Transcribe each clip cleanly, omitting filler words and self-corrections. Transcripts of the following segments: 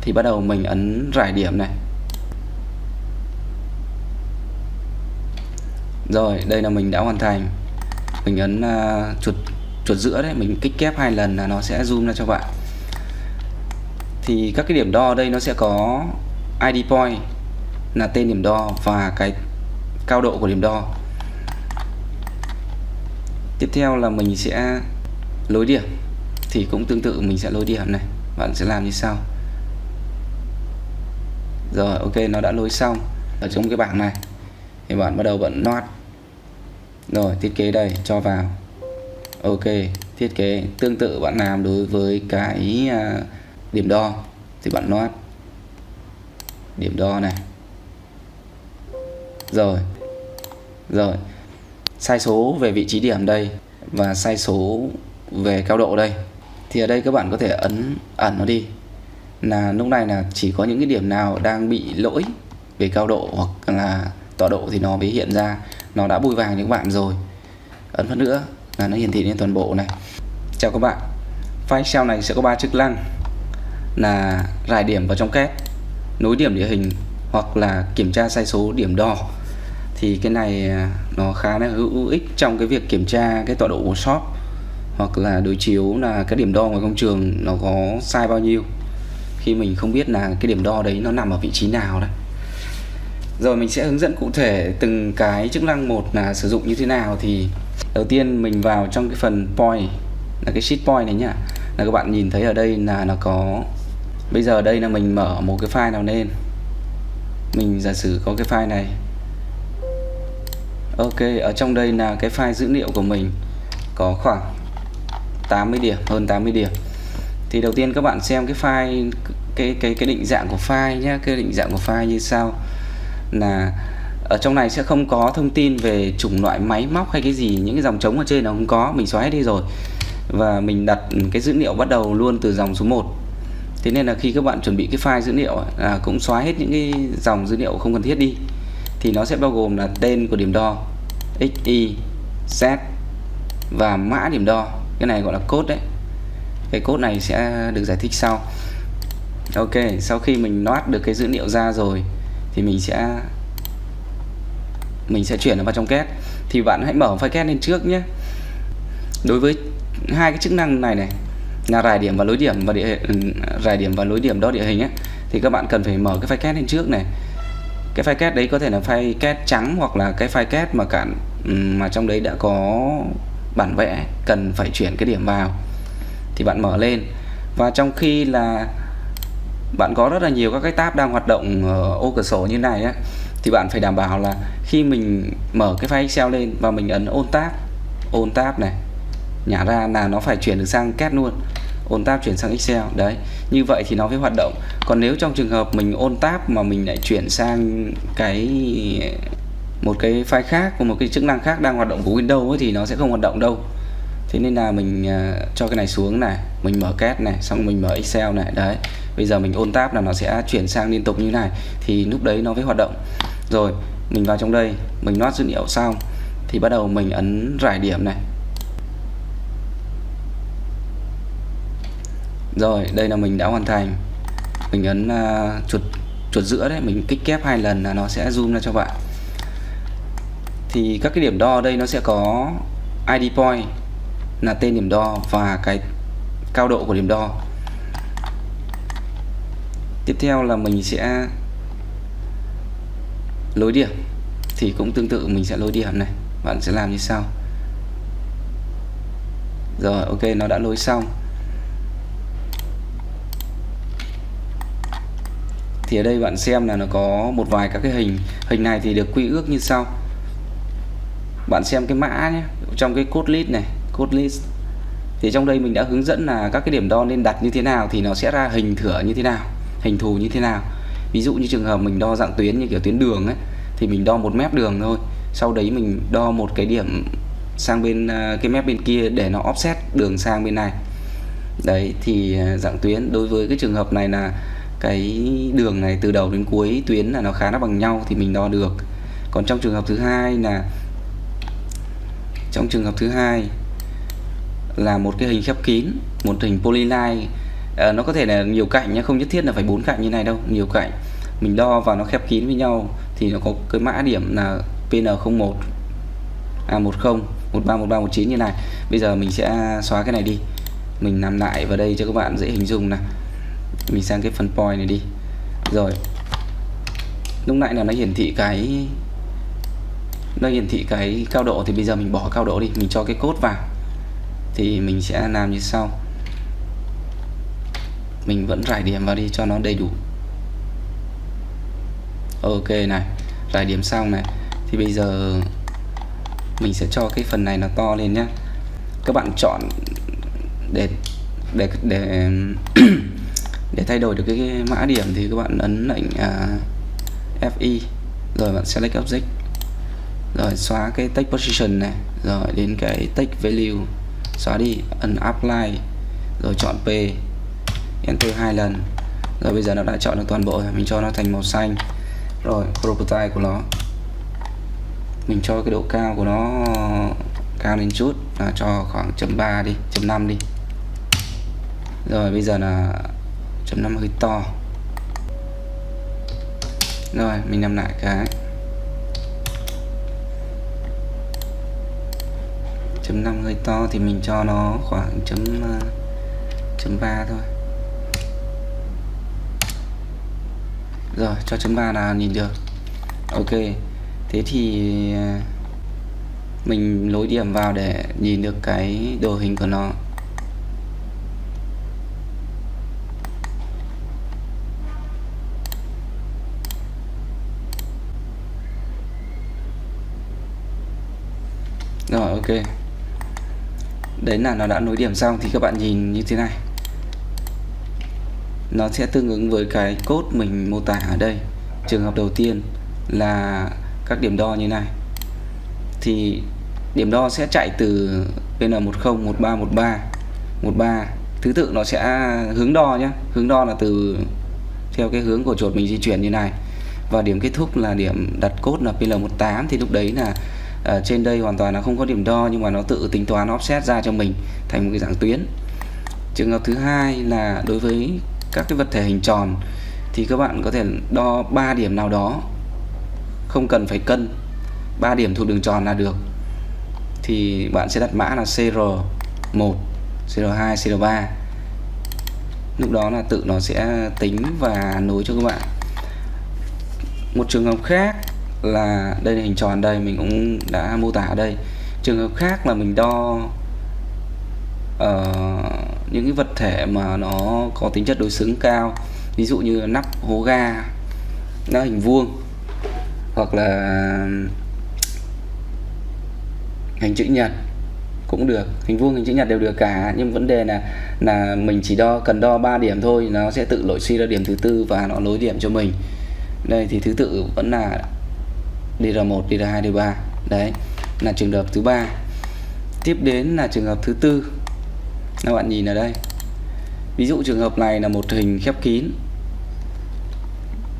thì bắt đầu mình ấn rải điểm này. Rồi đây là mình đã hoàn thành. Mình ấn chuột giữa đấy, mình kích kép 2 lần là nó sẽ zoom ra cho bạn. Thì các cái điểm đo ở đây nó sẽ có ID point là tên điểm đo và cái cao độ của điểm đo. Tiếp theo là mình sẽ lối điểm, thì cũng tương tự mình sẽ lối điểm này. Bạn sẽ làm như sau. Rồi ok, nó đã lối xong. Ở trong cái bảng này thì bạn bắt đầu bật loát. Rồi thiết kế đây, cho vào. Ok, thiết kế tương tự bạn làm đối với cái điểm đo thì bạn loát điểm đo này. Rồi sai số về vị trí điểm đây và sai số về cao độ đây. Thì ở đây các bạn có thể ấn ẩn nó đi, là lúc này là chỉ có những cái điểm nào đang bị lỗi về cao độ hoặc là tọa độ thì nó mới hiện ra. Nó đã bôi vàng cho các bạn rồi. Ấn phát nữa là nó hiển thị lên toàn bộ này. Chào các bạn. File Excel này sẽ có 3 chức năng là rải điểm vào trong két, nối điểm địa hình hoặc là kiểm tra sai số điểm đo. Thì cái này nó khá là hữu ích trong cái việc kiểm tra cái tọa độ của shop, hoặc là đối chiếu là cái điểm đo ngoài công trường nó có sai bao nhiêu, khi mình không biết là cái điểm đo đấy nó nằm ở vị trí nào đấy. Rồi mình sẽ hướng dẫn cụ thể từng cái chức năng một là sử dụng như thế nào. Thì đầu tiên mình vào trong cái phần point, là cái sheet point này nhá, là các bạn nhìn thấy ở đây là nó có, bây giờ ở đây là mình mở một cái file nào lên. Mình giả sử có cái file này. Ok, ở trong đây là cái file dữ liệu của mình có khoảng 80 điểm, hơn 80 điểm. Thì đầu tiên các bạn xem cái file, cái định dạng của file nhé. Cái định dạng của file như sau, là ở trong này sẽ không có thông tin về chủng loại máy móc hay cái gì, những cái dòng trống ở trên nó không có, mình xóa hết đi rồi. Và mình đặt cái dữ liệu bắt đầu luôn từ dòng số 1. Thế nên là khi các bạn chuẩn bị cái file dữ liệu cũng xóa hết những cái dòng dữ liệu không cần thiết đi. Thì nó sẽ bao gồm là tên của điểm đo, x, y, z và mã điểm đo. Cái này gọi là code đấy. Cái code này sẽ được giải thích sau. Ok, sau khi mình loát được cái dữ liệu ra rồi thì mình sẽ chuyển nó vào trong két. Thì bạn hãy mở file két lên trước nhé. Đối với hai cái chức năng này là rải điểm và lối điểm và rải điểm và lối điểm đo địa hình ấy, thì các bạn cần phải mở cái file két lên trước này. Cái file két đấy có thể là file két trắng hoặc là cái file két mà trong đấy đã có bản vẽ, cần phải chuyển cái điểm vào thì bạn mở lên. Và trong khi là bạn có rất là nhiều các cái tab đang hoạt động ở ô cửa sổ như này ấy, thì bạn phải đảm bảo là khi mình mở cái file Excel lên và mình ấn on tab này, nhả ra là nó phải chuyển được sang két luôn. On tab chuyển sang Excel đấy, như vậy thì nó mới hoạt động. Còn nếu trong trường hợp mình on tab mà mình lại chuyển sang một cái file khác, một cái chức năng khác đang hoạt động của Windows ấy, thì nó sẽ không hoạt động đâu. Thế nên là mình cho cái này xuống này, mình mở két này, xong mình mở Excel này đấy. Bây giờ mình on tab là nó sẽ chuyển sang liên tục như này, thì lúc đấy nó mới hoạt động. Rồi mình vào trong đây, mình loát dữ liệu xong thì bắt đầu mình ấn rải điểm này. Rồi đây là mình đã hoàn thành. Mình ấn chuột giữa đấy, mình kích kép 2 lần là nó sẽ zoom ra cho bạn. Thì các cái điểm đo ở đây nó sẽ có ID point là tên điểm đo và cái cao độ của điểm đo. Tiếp theo là mình sẽ lối điểm, thì cũng tương tự mình sẽ lối điểm này. Bạn sẽ làm như sau. Rồi ok, nó đã lối xong. Thì ở đây bạn xem là nó có một vài các cái hình này thì được quy ước như sau. Bạn xem cái mã nhé, trong cái code list này, code list thì trong đây mình đã hướng dẫn là các cái điểm đo nên đặt như thế nào thì nó sẽ ra hình thửa như thế nào, hình thù như thế nào. Ví dụ như trường hợp mình đo dạng tuyến như kiểu tuyến đường ấy, thì mình đo một mép đường thôi, sau đấy mình đo một cái điểm sang bên cái mép bên kia để nó offset đường sang bên này. Đấy thì dạng tuyến đối với cái trường hợp này là cái đường này từ đầu đến cuối tuyến là nó khá là bằng nhau thì mình đo được. Còn trong trường hợp thứ hai là một cái hình khép kín, một hình polyline Nó có thể là nhiều cạnh nhé, không nhất thiết là phải 4 cạnh như này đâu, nhiều cạnh mình đo và nó khép kín với nhau thì nó có cái mã điểm là PN01 10 131319 như này. Bây giờ mình sẽ xóa cái này đi, mình làm lại vào đây cho các bạn dễ hình dung này. Mình sang cái phần point này đi. Rồi lúc nãy là nó hiển thị cái cao độ, thì bây giờ mình bỏ cao độ đi, mình cho cái code vào. Thì mình sẽ làm như sau, mình vẫn rải điểm vào đi cho nó đầy đủ. Ok này, rải điểm xong này, thì bây giờ mình sẽ cho cái phần này nó to lên nhé. Các bạn chọn để để thay đổi được cái mã điểm thì các bạn ấn lệnh FI, rồi bạn select object, rồi xóa cái text position này, rồi đến cái text value xóa đi, ấn apply, rồi chọn P, enter 2 lần. Rồi bây giờ nó đã chọn được toàn bộ rồi, mình cho nó thành màu xanh. Rồi property của nó mình cho cái độ cao của nó cao lên chút, là cho khoảng chấm 3 đi, chấm 5 đi. Rồi bây giờ là chấm 5 hơi to. Rồi mình làm lại cái chấm 5 hơi to thì mình cho nó khoảng chấm 3 thôi. Rồi cho chấm 3 là nhìn được. Ok, thế thì mình nối điểm vào để nhìn được cái đồ hình của nó. Rồi ok, đấy là nó đã nối điểm xong. Thì các bạn nhìn như thế này, nó sẽ tương ứng với cái code mình mô tả ở đây. Trường hợp đầu tiên là các điểm đo như này, thì điểm đo sẽ chạy từ PN10 1313 13, thứ tự nó sẽ hướng đo nhé, hướng đo là từ theo cái hướng của chuột mình di chuyển như này, và điểm kết thúc là điểm đặt code là PL18. Thì lúc đấy là trên đây hoàn toàn là không có điểm đo, nhưng mà nó tự tính toán offset ra cho mình thành một cái dạng tuyến. Trường hợp thứ hai là đối với các cái vật thể hình tròn, thì các bạn có thể đo 3 điểm nào đó, không cần phải cân, 3 điểm thuộc đường tròn là được. Thì bạn sẽ đặt mã là CR1, CR2, CR3. Lúc đó là tự nó sẽ tính và nối cho các bạn. Một trường hợp khác là đây là hình tròn, đây mình cũng đã mô tả ở đây. Trường hợp khác là mình đo những cái vật thể mà nó có tính chất đối xứng cao, ví dụ như nắp hố ga nó hình vuông, hoặc là hình chữ nhật cũng được, hình vuông hình chữ nhật đều được cả. Nhưng vấn đề là mình chỉ cần đo 3 điểm thôi, nó sẽ tự lội suy ra điểm thứ tư và nó nối điểm cho mình. Đây thì thứ tự vẫn là DR1, DR2, DR3. Đấy là trường hợp thứ ba. Tiếp đến là trường hợp thứ tư. Các bạn nhìn ở đây, ví dụ trường hợp này là một hình khép kín,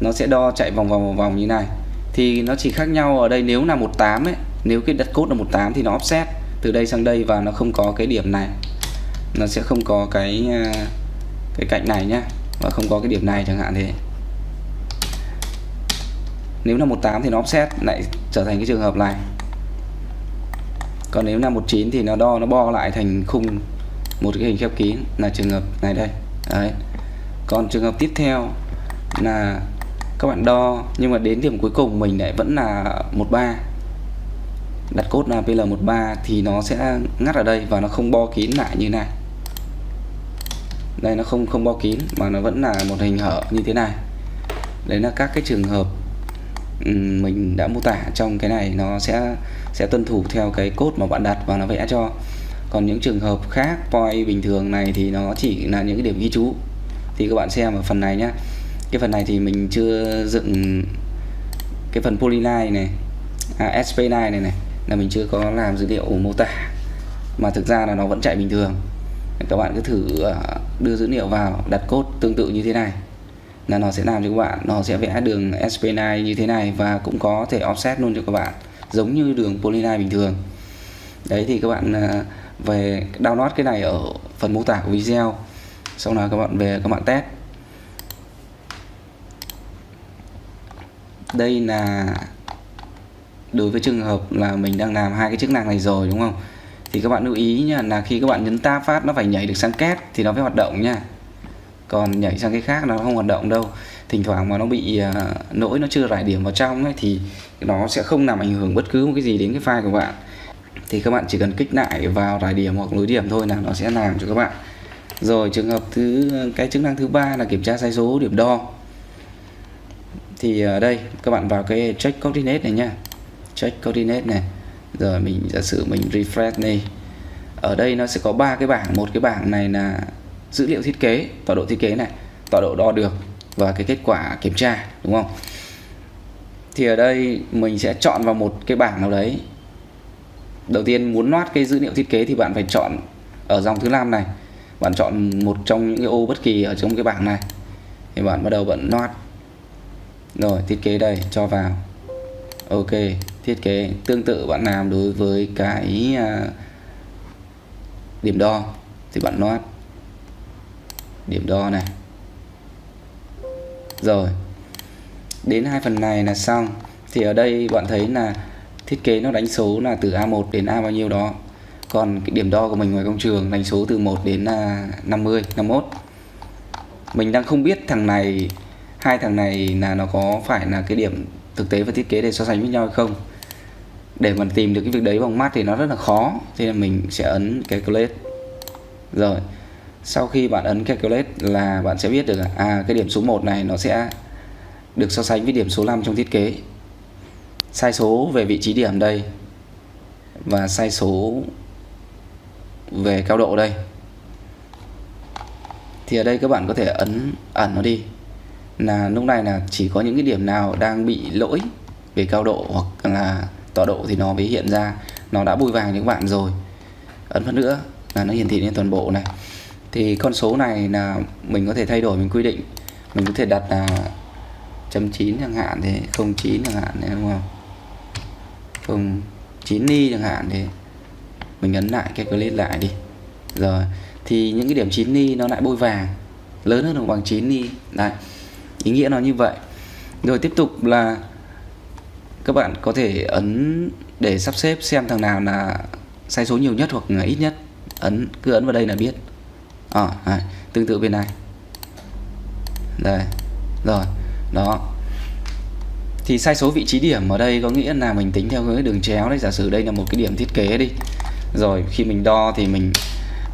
nó sẽ đo chạy vòng vòng như này. Thì nó chỉ khác nhau ở đây, nếu là 18 ấy, nếu cái đặt code là 18 thì nó offset từ đây sang đây và nó không có cái điểm này, nó sẽ không có cái cạnh này nhá, và không có cái điểm này chẳng hạn thế. Nếu là 18 thì nó offset lại trở thành cái trường hợp này. Còn nếu là 19 thì nó bo lại thành khung một cái hình khép kín, là trường hợp này đây. Đấy. Còn trường hợp tiếp theo là các bạn đo nhưng mà đến điểm cuối cùng mình lại vẫn là 13, đặt code là PL13, thì nó sẽ ngắt ở đây và nó không bo kín lại như này. Đây nó không bo kín mà nó vẫn là một hình hở như thế này. Đấy là các cái trường hợp mình đã mô tả trong cái này, nó sẽ tuân thủ theo cái code mà bạn đặt và nó vẽ cho. Còn những trường hợp khác point bình thường này thì nó chỉ là những cái điểm ghi chú. Thì các bạn xem ở phần này nhá. Cái phần này thì mình chưa dựng cái phần polyline này, SP9 này là mình chưa có làm dữ liệu mô tả, mà thực ra là nó vẫn chạy bình thường. Các bạn cứ thử đưa dữ liệu vào, đặt code tương tự như thế này là nó sẽ làm cho các bạn, nó sẽ vẽ đường SP9 như thế này và cũng có thể offset luôn cho các bạn, giống như đường polyline bình thường. Đấy thì các bạn về download cái này ở phần mô tả của video. Sau đó các bạn về các bạn test. Đây là đối với trường hợp là mình đang làm hai cái chức năng này rồi đúng không, thì các bạn lưu ý nha, là khi các bạn nhấn tab phát nó phải nhảy được sang két thì nó mới hoạt động nha, còn nhảy sang cái khác nó không hoạt động đâu. Thỉnh thoảng mà nó bị lỗi nó chưa rải điểm vào trong ấy, thì nó sẽ không làm ảnh hưởng bất cứ một cái gì đến cái file của bạn. Thì các bạn chỉ cần kích lại vào rải điểm hoặc nối điểm thôi là nó sẽ làm cho các bạn. Rồi trường hợp cái chức năng thứ ba là kiểm tra sai số điểm đo. Thì ở đây các bạn vào cái check coordinate này nha, check coordinate này, rồi mình giả sử mình refresh này. Ở đây nó sẽ có 3 cái bảng, một cái bảng này là dữ liệu thiết kế, tọa độ thiết kế này, tọa độ đo được và cái kết quả kiểm tra, đúng không? Thì ở đây mình sẽ chọn vào một cái bảng nào đấy. Đầu tiên muốn loát cái dữ liệu thiết kế thì bạn phải chọn ở dòng thứ 5 này, bạn chọn một trong những cái ô bất kỳ ở trong cái bảng này thì bạn bắt đầu bận loát. Rồi thiết kế đây cho vào. Ok, thiết kế tương tự bạn làm đối với cái điểm đo thì bạn loát điểm đo này. Rồi đến hai phần này là xong. Thì ở đây bạn thấy là thiết kế nó đánh số là từ A1 đến A bao nhiêu đó, còn cái điểm đo của mình ngoài công trường đánh số từ 1 đến 50, 51. Mình đang không biết thằng này, hai thằng này là nó có phải là cái điểm thực tế và thiết kế để so sánh với nhau hay không. Để mà tìm được cái việc đấy bằng mắt thì nó rất là khó, thế là mình sẽ ấn calculate. Rồi sau khi bạn ấn calculate là bạn sẽ biết được cái điểm số 1 này nó sẽ được so sánh với điểm số 5 trong thiết kế. Sai số về vị trí điểm đây và sai số về cao độ đây. Thì ở đây các bạn có thể ấn ẩn nó đi, là lúc này là chỉ có những cái điểm nào đang bị lỗi về cao độ hoặc là tọa độ thì nó mới hiện ra, nó đã bôi vàng cho các bạn rồi. Ấn phát nữa là nó hiển thị lên toàn bộ này. Thì con số này là mình có thể thay đổi, mình quy định, mình có thể đặt là .9 chẳng hạn, thế 09 chẳng hạn đấy, đúng không, 09 ni chẳng hạn, thì mình ấn lại calculate lại đi. Rồi thì những cái điểm 9 ni nó lại bôi vàng lớn hơn hoặc bằng 9 ni đấy, ý nghĩa nó như vậy. Rồi tiếp tục là các bạn có thể ấn để sắp xếp xem thằng nào là sai số nhiều nhất hoặc là ít nhất, cứ ấn vào đây là biết. Tương tự bên này đây. Rồi đó, thì sai số vị trí điểm ở đây có nghĩa là mình tính theo cái đường chéo đấy. Giả sử đây là một cái điểm thiết kế đi, rồi khi mình đo thì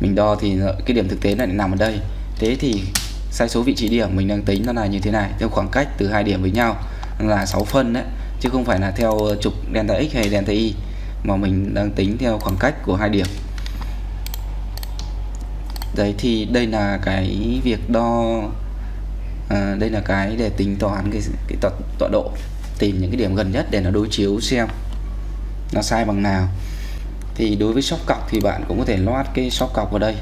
mình đo thì cái điểm thực tế lại nằm ở đây. Thế thì sai số vị trí điểm mình đang tính nó là như thế này, theo khoảng cách từ hai điểm với nhau là 6 phân đấy, chứ không phải là theo trục delta x hay delta y, mà mình đang tính theo khoảng cách của hai điểm. Đấy, thì đây là cái việc đo, đây là cái để tính toán cái tọa độ, tìm những cái điểm gần nhất để nó đối chiếu xem nó sai bằng nào. Thì đối với shop cọc thì bạn cũng có thể loát cái shop cọc vào đây,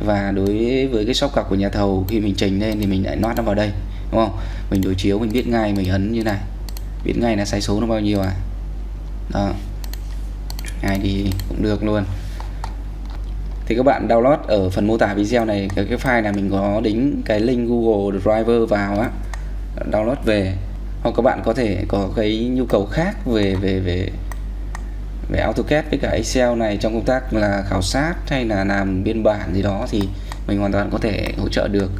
và đối với cái shop cọc của nhà thầu khi mình trình lên thì mình lại loát nó vào đây, đúng không? Mình đối chiếu, mình biết ngay, mình ấn như này biết ngay là sai số nó bao nhiêu đó. Ai đi cũng được luôn. Thì các bạn download ở phần mô tả video này cái file này, mình có đính cái link Google Driver vào á, download về. Hoặc các bạn có thể có cái nhu cầu khác về AutoCAD với cả Excel này trong công tác là khảo sát hay là làm biên bản gì đó, thì mình hoàn toàn có thể hỗ trợ được.